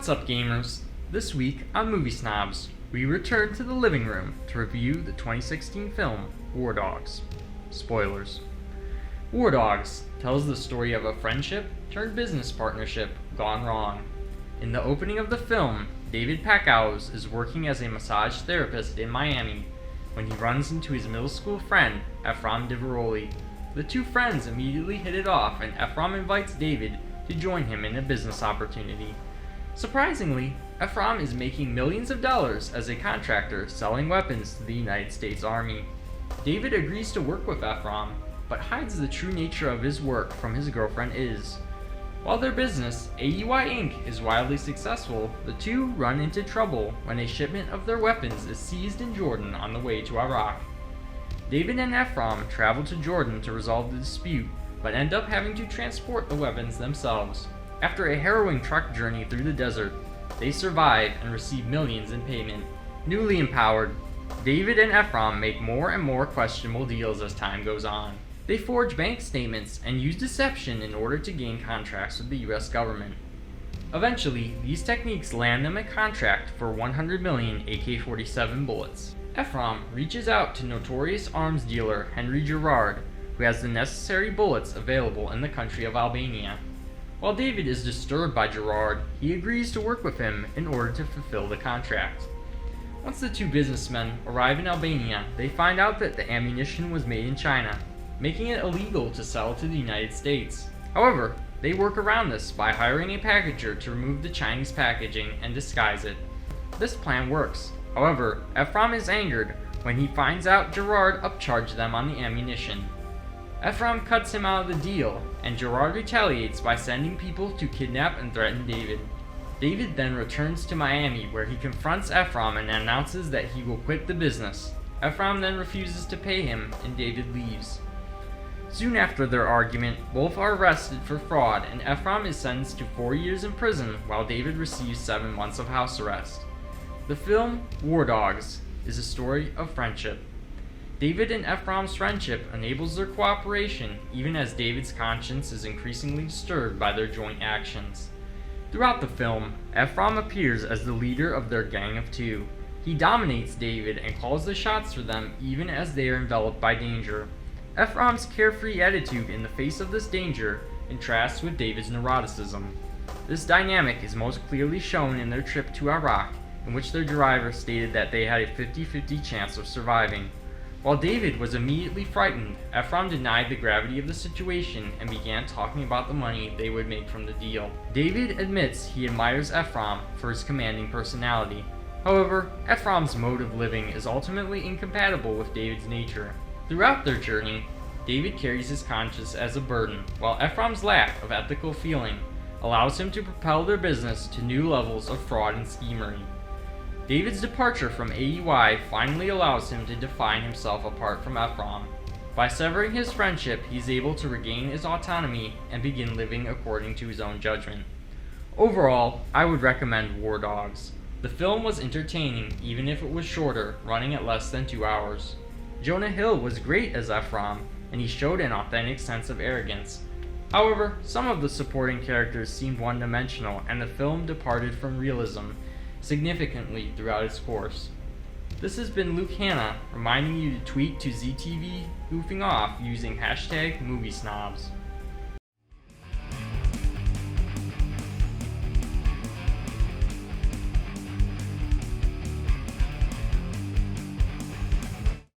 What's up, gamers? This week on Movie Snobs, we return to the living room to review the 2016 film War Dogs. Spoilers. War Dogs tells the story of a friendship turned business partnership gone wrong. In the opening of the film, David Packouz is working as a massage therapist in Miami when he runs into his middle school friend, Ephraim Diveroli. The two friends immediately hit it off, and Ephraim invites David to join him in a business opportunity. Surprisingly, Ephraim is making millions of dollars as a contractor selling weapons to the United States Army. David agrees to work with Ephraim, but hides the true nature of his work from his girlfriend Iz. While their business, AUI Inc., is wildly successful, the two run into trouble when a shipment of their weapons is seized in Jordan on the way to Iraq. David and Ephraim travel to Jordan to resolve the dispute, but end up having to transport the weapons themselves. After a harrowing truck journey through the desert, they survive and receive millions in payment. Newly empowered, David and Ephraim make more and more questionable deals as time goes on. They forge bank statements and use deception in order to gain contracts with the US government. Eventually, these techniques land them a contract for 100 million AK-47 bullets. Ephraim reaches out to notorious arms dealer Henry Gerard, who has the necessary bullets available in the country of Albania. While David is disturbed by Gerard, he agrees to work with him in order to fulfill the contract. Once the two businessmen arrive in Albania, they find out that the ammunition was made in China, making it illegal to sell to the United States. However, they work around this by hiring a packager to remove the Chinese packaging and disguise it. This plan works. However, Ephraim is angered when he finds out Gerard upcharged them on the ammunition. Ephraim cuts him out of the deal, and Gerard retaliates by sending people to kidnap and threaten David. David then returns to Miami, where he confronts Ephraim and announces that he will quit the business. Ephraim then refuses to pay him, and David leaves. Soon after their argument, both are arrested for fraud, and Ephraim is sentenced to 4 years in prison, while David receives 7 months of house arrest. The film War Dogs is a story of friendship. David and Ephraim's friendship enables their cooperation, even as David's conscience is increasingly disturbed by their joint actions. Throughout the film, Ephraim appears as the leader of their gang of two. He dominates David and calls the shots for them even as they are enveloped by danger. Ephraim's carefree attitude in the face of this danger contrasts with David's neuroticism. This dynamic is most clearly shown in their trip to Iraq, in which their driver stated that they had a 50-50 chance of surviving. While David was immediately frightened, Ephraim denied the gravity of the situation and began talking about the money they would make from the deal. David admits he admires Ephraim for his commanding personality. However, Ephraim's mode of living is ultimately incompatible with David's nature. Throughout their journey, David carries his conscience as a burden, while Ephraim's lack of ethical feeling allows him to propel their business to new levels of fraud and schemery. David's departure from AUI finally allows him to define himself apart from Ephraim. By severing his friendship, he's able to regain his autonomy and begin living according to his own judgment. Overall, I would recommend War Dogs. The film was entertaining, even if it was shorter, running at less than 2 hours. Jonah Hill was great as Ephraim, and he showed an authentic sense of arrogance. However, some of the supporting characters seemed one-dimensional, and the film departed from realism significantly throughout its course. This has been Luke Hanna, reminding you to tweet to ZTV Goofing Off using #MovieSnobs.